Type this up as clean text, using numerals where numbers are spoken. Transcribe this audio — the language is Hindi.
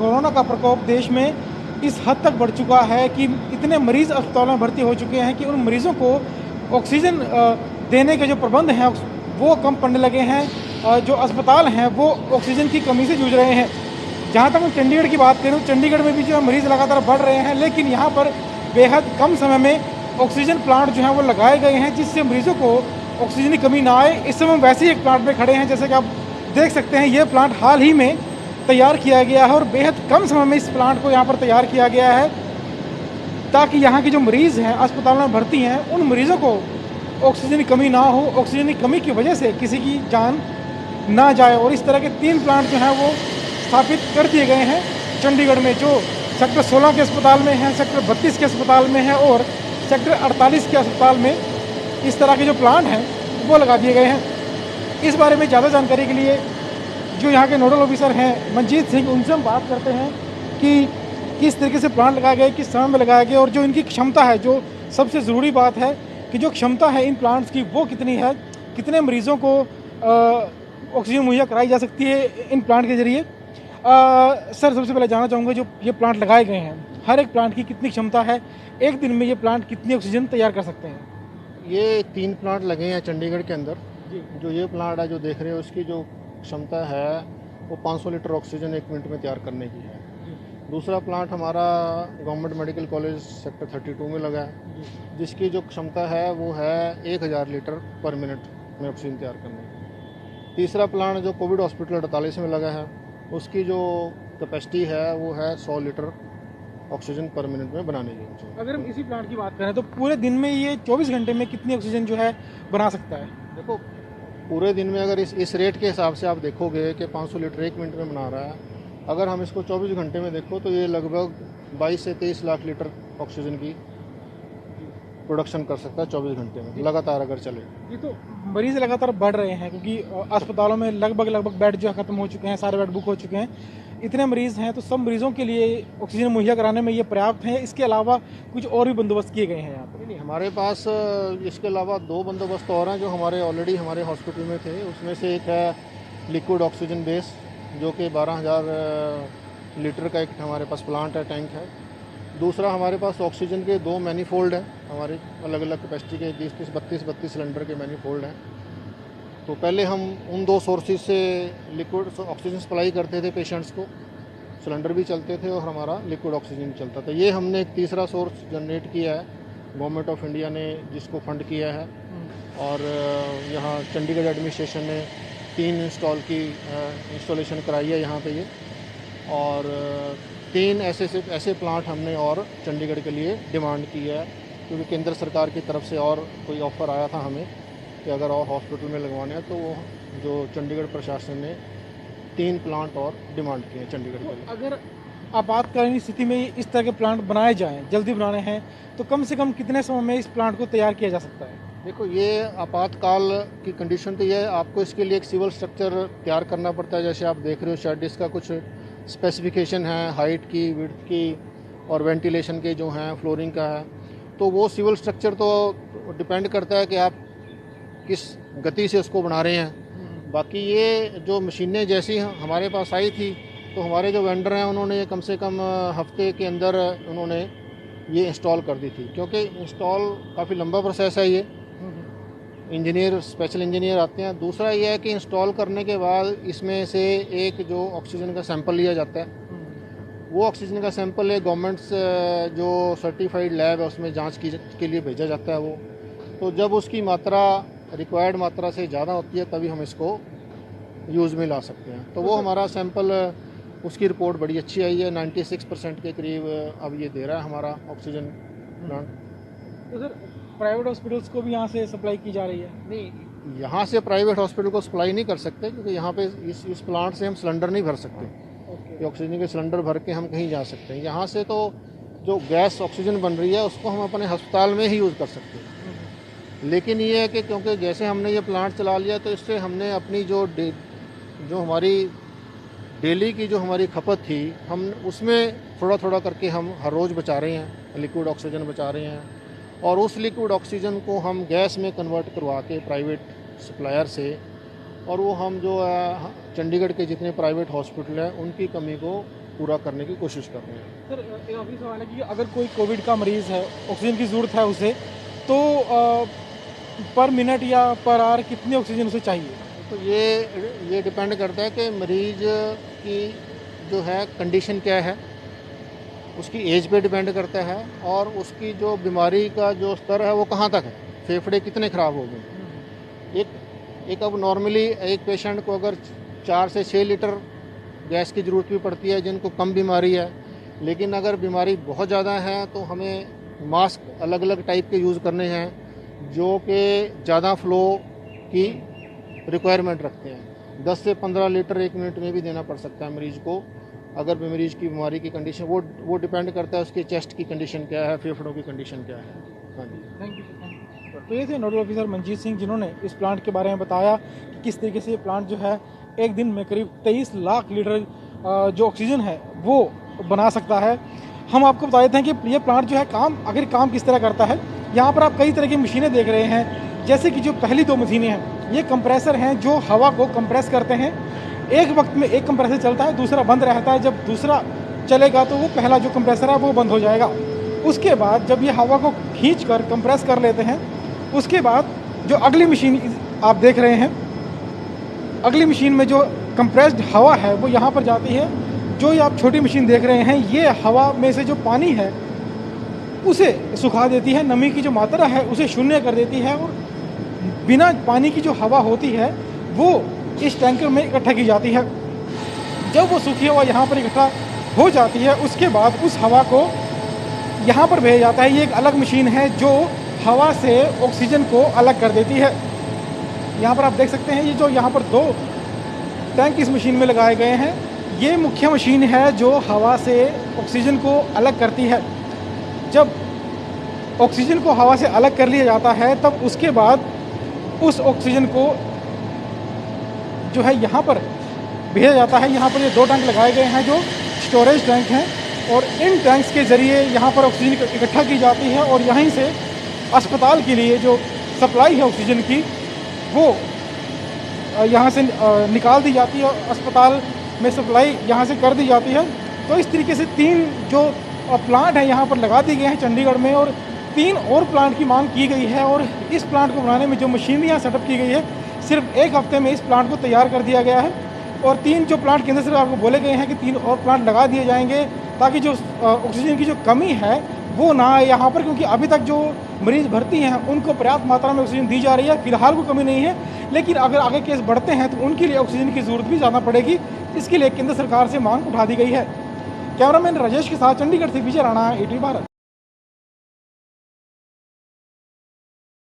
कोरोना का प्रकोप देश में इस हद तक बढ़ चुका है कि इतने मरीज़ अस्पतालों में भर्ती हो चुके हैं कि उन मरीज़ों को ऑक्सीजन देने के जो प्रबंध हैं वो कम पड़ने लगे हैं। जो अस्पताल हैं वो ऑक्सीजन की कमी से जूझ रहे हैं। जहाँ तक मैं चंडीगढ़ की बात करूँ, चंडीगढ़ में भी जो है मरीज़ लगातार बढ़ रहे हैं, लेकिन यहाँ पर बेहद कम समय में ऑक्सीजन प्लांट जो हैं वो लगाए गए हैं, जिससे मरीज़ों को ऑक्सीजन की कमी ना आए। इस समय हम वैसे ही एक प्लांट में खड़े हैं, जैसे कि आप देख सकते हैं ये प्लांट हाल ही में तैयार किया गया है और बेहद कम समय में इस प्लांट को यहाँ पर तैयार किया गया है ताकि यहाँ के जो मरीज़ हैं अस्पतालों में भर्ती हैं उन मरीज़ों को ऑक्सीजन की कमी ना हो, ऑक्सीजन की कमी की वजह से किसी की जान ना जाए। और इस तरह के 3 प्लांट जो हैं वो स्थापित कर दिए गए हैं चंडीगढ़ में, जो सेक्टर 16 के अस्पताल में है, सेक्टर 32 के अस्पताल में है और सेक्टर 48 के अस्पताल में इस तरह के जो प्लांट हैं वो लगा दिए गए हैं। इस बारे में ज़्यादा जानकारी के लिए जो यहाँ के नोडल ऑफिसर हैं मंजीत सिंह, उनसे हम बात करते हैं कि किस तरीके से प्लांट लगाए गए, किस समय में लगाया गया और जो इनकी क्षमता है, जो सबसे ज़रूरी बात है कि जो क्षमता है इन प्लांट्स की वो कितनी है, कितने मरीज़ों को ऑक्सीजन मुहैया कराई जा सकती है इन प्लांट के ज़रिए। सर, सबसे पहले जानना चाहूँगा जो ये प्लांट लगाए गए हैं, हर एक प्लांट की कितनी क्षमता है, एक दिन में ये प्लांट कितनी ऑक्सीजन तैयार कर सकते हैं? ये 3 प्लांट लगे हैं चंडीगढ़ के अंदर। जो ये प्लांट है जो देख रहे हो, उसकी जो क्षमता है वो 500 लीटर ऑक्सीजन 1 मिनट में तैयार करने की है। दूसरा प्लांट हमारा गवर्नमेंट मेडिकल कॉलेज सेक्टर 32 में लगा है, जिसकी जो क्षमता है वो है 1000 लीटर पर मिनट में ऑक्सीजन तैयार करने की। तीसरा प्लांट जो कोविड हॉस्पिटल 48 में लगा है, उसकी जो कैपेसिटी है वो है 100 लीटर ऑक्सीजन पर मिनट में बनाने की। अगर हम इसी प्लांट की बात करें तो पूरे दिन में ये 24 घंटे में कितनी ऑक्सीजन जो है बना सकता है? देखो, पूरे दिन में अगर इस रेट के हिसाब से आप देखोगे कि 500 लीटर 1 मिनट में बना रहा है, अगर हम इसको 24 घंटे में देखो तो ये लगभग 22 से 23 लाख लीटर ऑक्सीजन की प्रोडक्शन कर सकता है 24 घंटे में, लगातार अगर चले। ये तो मरीज़ लगातार बढ़ रहे हैं क्योंकि अस्पतालों में लगभग बेड जो है ख़त्म हो चुके हैं, सारे बेड बुक हो चुके हैं। इतने मरीज़ हैं तो सब मरीज़ों के लिए ऑक्सीजन मुहैया कराने में ये पर्याप्त है। इसके अलावा कुछ और भी बंदोबस्त किए गए हैं यहाँ पर? नहीं, हमारे पास इसके अलावा 2 बंदोबस्त और हैं जो हमारे ऑलरेडी हमारे हॉस्पिटल में थे। उसमें से एक है लिक्विड ऑक्सीजन बेस, जो कि 12,000 लीटर का एक हमारे पास प्लांट है, टैंक है। दूसरा हमारे पास ऑक्सीजन के 2 मैनीफोल्ड हैं, हमारे अलग अलग कैपेसिटी के 32 सिलेंडर के मैनीफोल्ड हैं। तो पहले हम उन 2 सोर्सेज से लिक्विड ऑक्सीजन सप्लाई करते थे पेशेंट्स को, सिलेंडर भी चलते थे और हमारा लिक्विड ऑक्सीजन भी चलता था। ये हमने एक तीसरा सोर्स जनरेट किया है, गवर्नमेंट ऑफ इंडिया ने जिसको फंड किया है, और यहाँ चंडीगढ़ एडमिनिस्ट्रेशन ने 3 इंस्टॉलेशन कराई है यहाँ पे ये, और 3 ऐसे प्लांट हमने और चंडीगढ़ के लिए डिमांड की है, क्योंकि केंद्र सरकार की तरफ से और कोई ऑफ़र आया था हमें कि अगर और हॉस्पिटल में लगवाने हैं, तो वो जो चंडीगढ़ प्रशासन ने 3 प्लांट और डिमांड किए हैं चंडीगढ़ के लिए। अगर आपातकालीन स्थिति में इस तरह के प्लांट बनाए जाएं, जल्दी बनाने हैं, तो कम से कम कितने समय में इस प्लांट को तैयार किया जा सकता है? देखो, ये आपातकाल की कंडीशन तो ये है, आपको इसके लिए एक सिविल स्ट्रक्चर तैयार करना पड़ता है। जैसे आप देख रहे हो शायद इसका कुछ स्पेसिफिकेशन है, हाइट की, विड्थ की और वेंटिलेशन के जो हैं, फ्लोरिंग का है। तो वो सिविल स्ट्रक्चर तो डिपेंड करता है कि आप किस गति से उसको बना रहे हैं। बाकी ये जो मशीनें जैसी हमारे पास आई थी, तो हमारे जो वेंडर हैं उन्होंने कम से कम हफ्ते के अंदर उन्होंने ये इंस्टॉल कर दी थी, क्योंकि इंस्टॉल काफ़ी लंबा प्रोसेस है। ये इंजीनियर, स्पेशल इंजीनियर आते हैं। दूसरा ये है कि इंस्टॉल करने के बाद इसमें से एक जो ऑक्सीजन का सैंपल लिया जाता है, वो ऑक्सीजन का सैंपल एक गवर्नमेंट जो सर्टिफाइड लैब है उसमें जांच के लिए भेजा जाता है वो। तो जब उसकी मात्रा रिक्वायर्ड मात्रा से ज़्यादा होती है तभी हम इसको यूज़ में ला सकते हैं। तो वो हमारा सैंपल, उसकी रिपोर्ट बड़ी अच्छी आई है, 96% के करीब अब ये दे रहा है हमारा ऑक्सीजन प्लांट। तो सर, प्राइवेट हॉस्पिटल्स को भी यहाँ से सप्लाई की जा रही है? नहीं, यहाँ से प्राइवेट हॉस्पिटल को सप्लाई नहीं कर सकते, क्योंकि यहाँ पे इस प्लांट से हम सिलेंडर नहीं भर सकते। ऑक्सीजन के सिलेंडर भर के हम कहीं जा सकते हैं। यहाँ से तो जो गैस ऑक्सीजन बन रही है उसको हम अपने अस्पताल में ही यूज़ कर सकते हैं। लेकिन ये है कि क्योंकि जैसे हमने ये प्लांट चला लिया, तो इससे हमने अपनी जो हमारी डेली की जो हमारी खपत थी, हम उसमें थोड़ा थोड़ा करके हम हर रोज़ बचा रहे हैं, लिक्विड ऑक्सीजन बचा रहे हैं। और उस लिक्विड ऑक्सीजन को हम गैस में कन्वर्ट करवा के प्राइवेट सप्लायर से, और वो हम जो है चंडीगढ़ के जितने प्राइवेट हॉस्पिटल हैं उनकी कमी को पूरा करने की कोशिश कर रहे हैं। सर एक आखिरी सवाल है कि अगर कोई कोविड का मरीज़ है, ऑक्सीजन की ज़रूरत है उसे, तो पर मिनट या पर आवर कितनी ऑक्सीजन उसे चाहिए? तो ये डिपेंड करता है कि मरीज की जो है कंडीशन क्या है, उसकी एज पे डिपेंड करता है और उसकी जो बीमारी का जो स्तर है वो कहाँ तक है, फेफड़े कितने ख़राब हो गए। एक अब नॉर्मली एक पेशेंट को अगर 4 से 6 लीटर गैस की ज़रूरत भी पड़ती है जिनको कम बीमारी है, लेकिन अगर बीमारी बहुत ज़्यादा है तो हमें मास्क अलग अलग टाइप के यूज़ करने हैं जो कि ज़्यादा फ्लो की रिक्वायरमेंट रखते हैं। 10 से 15 लीटर 1 मिनट में भी देना पड़ सकता है मरीज़ को, अगर मरीज़ की बीमारी की कंडीशन वो डिपेंड करता है उसके चेस्ट की कंडीशन क्या है, फेफड़ों की कंडीशन क्या है। हाँ जी, थैंक यू। तो ये थे नोडल ऑफिसर मंजीत सिंह जिन्होंने इस प्लांट के बारे में बताया कि किस तरीके से ये प्लांट जो है एक दिन में करीब 23 लाख लीटर जो ऑक्सीजन है वो बना सकता है। हम आपको बता देते हैं कि ये प्लांट जो है काम किस तरह करता है। यहाँ पर आप कई तरह की मशीनें देख रहे हैं, जैसे कि जो पहली 2 मशीनें हैं ये कंप्रेसर हैं जो हवा को कंप्रेस करते हैं। एक वक्त में एक कंप्रेसर चलता है, दूसरा बंद रहता है। जब दूसरा चलेगा तो वो पहला जो कंप्रेसर है वो बंद हो जाएगा। उसके बाद जब ये हवा को खींच कर कंप्रेस कर लेते हैं, उसके बाद जो अगली मशीन आप देख रहे हैं, अगली मशीन में जो कंप्रेस्ड हवा है वो यहाँ पर जाती है। जो ये आप छोटी मशीन देख रहे हैं ये हवा में से जो पानी है उसे सुखा देती है, नमी की जो मात्रा है उसे शून्य कर देती है और बिना पानी की जो हवा होती है वो इस टैंकर में इकट्ठा की जाती है। जब वो सूखी हवा यहाँ पर इकट्ठा हो जाती है उसके बाद उस हवा को यहाँ पर भेजा जाता है। ये एक अलग मशीन है जो हवा से ऑक्सीजन को अलग कर देती है। यहाँ पर आप देख सकते हैं ये जो यहाँ पर 2 टैंक इस मशीन में लगाए गए हैं, ये मुख्य मशीन है जो हवा से ऑक्सीजन को अलग करती है। जब ऑक्सीजन को हवा से अलग कर लिया जाता है तब उसके बाद उस ऑक्सीजन को जो है यहाँ पर भेजा जाता है। यहाँ पर ये 2 टैंक लगाए गए हैं जो स्टोरेज टैंक हैं और इन टैंक्स के ज़रिए यहाँ पर ऑक्सीजन इकट्ठा की जाती है और यहीं से अस्पताल के लिए जो सप्लाई है ऑक्सीजन की वो यहाँ से निकाल दी जाती है और अस्पताल में सप्लाई यहाँ से कर दी जाती है। तो इस तरीके से 3 जो प्लांट हैं यहाँ पर लगा दिए गए हैं चंडीगढ़ में और 3 और प्लांट की मांग की गई है और इस प्लांट को बनाने में जो मशीनरियाँ सेटअप की गई है सिर्फ 1 हफ्ते में इस प्लांट को तैयार कर दिया गया है। और 3 जो प्लांट केंद्र सरकार को बोले गए हैं कि 3 और प्लांट लगा दिए जाएंगे ताकि जो ऑक्सीजन की जो कमी है वो ना आए यहाँ पर, क्योंकि अभी तक जो मरीज़ भर्ती हैं उनको पर्याप्त मात्रा में ऑक्सीजन दी जा रही है। फिलहाल कोई कमी नहीं है, लेकिन अगर आगे केस बढ़ते हैं तो उनके लिए ऑक्सीजन की ज़रूरत भी ज़्यादा पड़ेगी। इसके लिए केंद्र सरकार से मांग उठा दी गई है। कैमरामैन राजेश के साथ चंडीगढ़ से विजय राणा, ATV भारत।